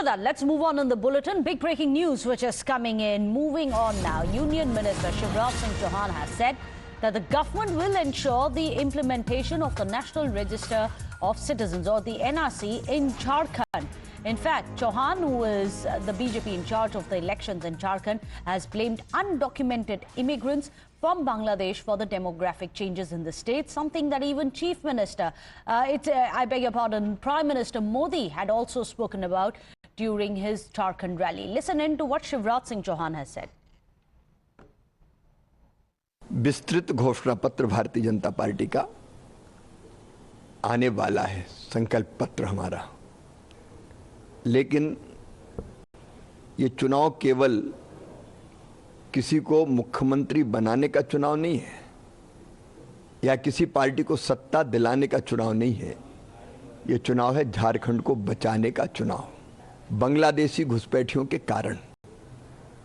Before that, let's move on in the bulletin. Big breaking news which is coming in. Moving on now, Union Minister Shivraj Singh Chauhan has said that the government will ensure the implementation of the National Register of Citizens, or the NRC, in Jharkhand. In fact, Chauhan, who is the BJP in charge of the elections in Jharkhand, has blamed undocumented immigrants from Bangladesh for the demographic changes in the state, something that even Chief Minister, Prime Minister Modi had also spoken about during his Jharkhand rally. Listen in to what Shivraj Singh Chauhan has said. विस्तृत घोषणा पत्र Bharatiya Janata party का आने वाला है, संकल्प पत्र हमारा। लेकिन ये चुनाव केवल किसी को मुख्यमंत्री बनाने का चुनाव नहीं है, या किसी पार्टी को सत्ता दिलाने का चुनाव नहीं है। ये चुनाव है झारखंड को बचाने का चुनाव। बांग्लादेशी घुसपैठियों के कारण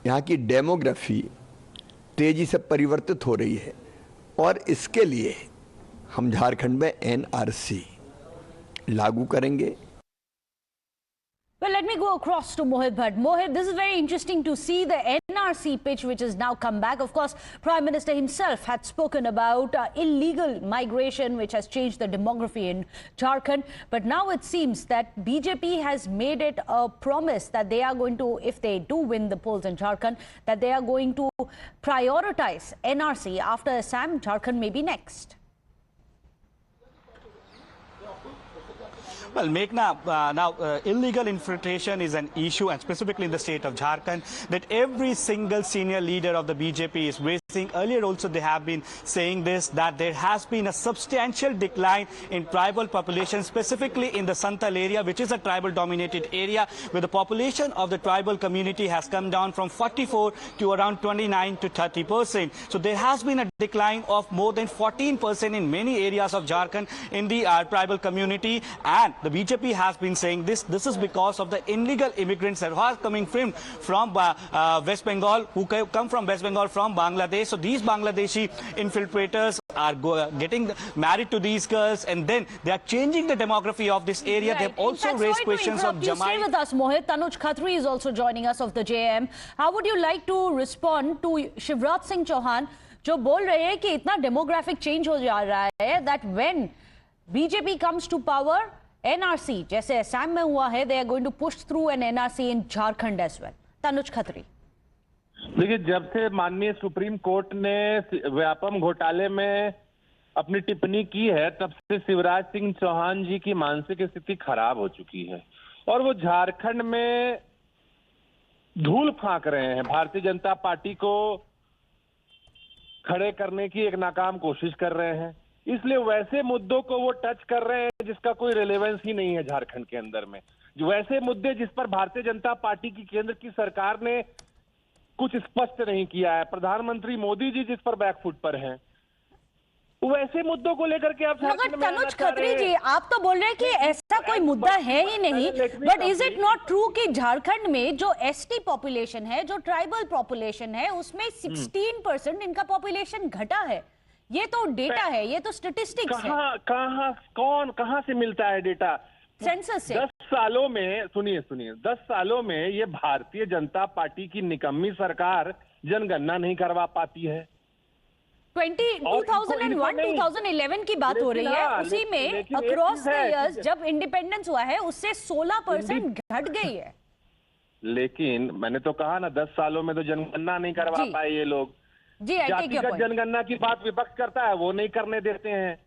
यहाँ की डेमोग्राफी तेजी से परिवर्तित हो रही है, और इसके लिए हम झारखंड में एनआरसी लागू करेंगे। Well, let me go across to Mohit Bhatt. Mohit, this is very interesting to see the NRC pitch which has now come back. Of course, Prime Minister himself had spoken about illegal migration which has changed the demography in Jharkhand. But now it seems that BJP has made it a promise that they are going to, if they do win the polls in Jharkhand, that they are going to prioritize NRC. After Assam, Jharkhand may be next. Well, Meghna, illegal infiltration is an issue, and specifically in the state of Jharkhand, that every single senior leader of the BJP is raising. Earlier also they have been saying this, that there has been a substantial decline in tribal population, specifically in the Santal area, which is a tribal-dominated area, where the population of the tribal community has come down from 44 to around 29 to 30%. So there has been a decline of more than 14% in many areas of Jharkhand in the tribal community, and the BJP has been saying this is because of the illegal immigrants that are coming from West Bengal, who come from West Bengal from Bangladesh. So these Bangladeshi infiltrators are getting married to these girls, and then they are changing the demography of this area. Right. They have also raised questions of Jamai. Stay with us, Mohit. Tanuj Khatri is also joining us of the JM. How would you like to respond to Shivraj Singh Chauhan, जो बोल रहे हैं कि इतना demographic change हो जा रहा है that when BJP comes to power, NRC, जैसे असम में हुआ है, they are going to push through an NRC in Jharkhand as well. Tanuj Khatri. देखिए, जब से माननीय सुप्रीम कोर्ट ने व्यापम घोटाले में अपनी टिप्पणी की है, तब से शिवराज सिंह चौहान जी की मानसिक स्थिति खराब हो चुकी है, और वो झारखंड में धूल फांक रहे हैं। भारतीय जनता पार्टी को खड़े करने की एक नाकाम कोशिश कर रहे हैं, इसलिए वैसे मुद्दों को वो टच कर रहे हैं जिसका कोई रिलेवेंस ही नहीं है झारखंड के अंदर में। जो वैसे मुद्दे जिस पर भारतीय जनता पार्टी की केंद्र की सरकार ने कुछ स्पष्ट नहीं किया है, प्रधानमंत्री मोदी जी जिस पर बैकफुट पर हैं, वैसे मुद्दों को लेकर के आप मगर तनुज खत्री जी, आप तो बोल रहे हैं कि ऐसा कोई मुद्दा है ही नहीं, but is it not true कि झारखंड में जो एसटी पॉपुलेशन है, जो ट्राइबल पॉपुलेशन है, उसमें 16% इनका पॉपुलेशन घटा है? ये तो डेटा है, ये तो स्टैटिस्टिक्स है। कहां से मिलता है डेटा? सेंसस से। 10 सालों में, सुनिए 10 सालों में ये भारतीय जनता पार्टी की निकम्मी सरकार जनगणना नहीं करवा पाती है। 2001-2011 की बात हो रही है, उसी में अक्रॉस द इयर्स जब इंडिपेंडेंस हुआ है उससे 16% घट गई है। लेकिन मैंने तो कहा ना, 10 सालों में तो जनगणना नहीं करवा पाए ये लोग। जातिगत जनगणना की बात विपक्ष करता है, वो नहीं करने देते हैं,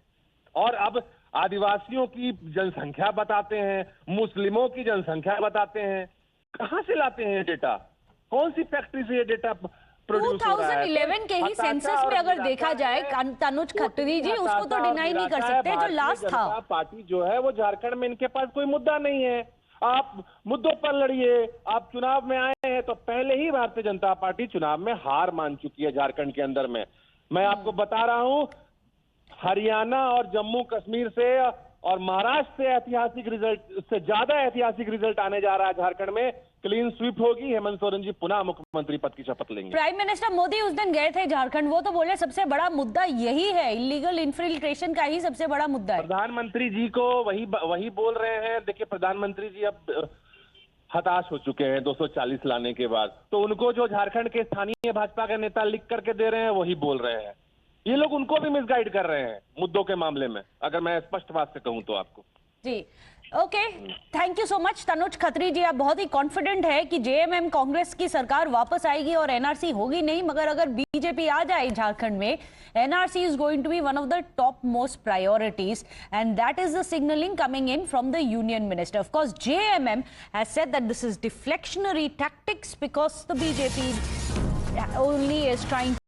और अब आदिवासियों की जनसंख्या बताते हैं, मुस्लिमों की जनसंख्या बताते हैं। कहां से लाते हैं डेटा? कौन सी फैक्ट्री से ये डेटा प्रोड्यूस हो रहा है? 2011 के ही सेंसस में अगर देखा जाए तनुज खत्री जी, उसको तो डिनाई नहीं कर सकते, जो लास्ट था। पार्टी जो है वो झारखंड में इनके पास कोई मुद्दा नहीं है। आप मुद्दों पर लड़िए। आप चुनाव में आए हैं तो पहले ही भारतीय जनता पार्टी चुनाव में हार मान चुकी है झारखंड के अंदर में। मैं आपको बता रहा हूं, हरियाणा और जम्मू कश्मीर से और महाराष्ट्र से ऐतिहासिक रिजल्ट, से ज्यादा ऐतिहासिक रिजल्ट आने जा रहा है झारखंड में। क्लीन स्वीप होगी, हेमंत सोरेन जी पुनः मुख्यमंत्री पद की शपथ लेंगे। प्राइम मिनिस्टर मोदी उस दिन गए थे झारखंड, वो तो बोले सबसे बड़ा मुद्दा यही है, इलीगल इन्फिल्ट्रेशन का ही सबसे बड़ा मुद्दा है। प्रधानमंत्री जी को वही बोल रहे हैं। देखिए, प्रधानमंत्री जी अब हताश हो चुके हैं 240 लाने के बाद। तो उनको जो झारखंड के स्थानीय भाजपा के नेता लिख करके दे रहे हैं वही बोल रहे हैं। ये लोग उनको भी मिसगाइड कर रहे हैं मुद्दों के मामले में, अगर मैं स्पष्ट बात से कहूं तो आपको। जी okay, thank you so much Tanuj Khatri ji. आप बहुत ही कॉन्फिडेंट है कि जेएमएम कांग्रेस की सरकार वापस आएगी और एनआरसी होगी नहीं, मगर अगर बीजेपी आ जाए झारखंड में, NRC is going to be one of the top most priorities and that is the signalling coming in from the union minister. Of course JMM has said that this is deflectionary tactics because the BJP only is trying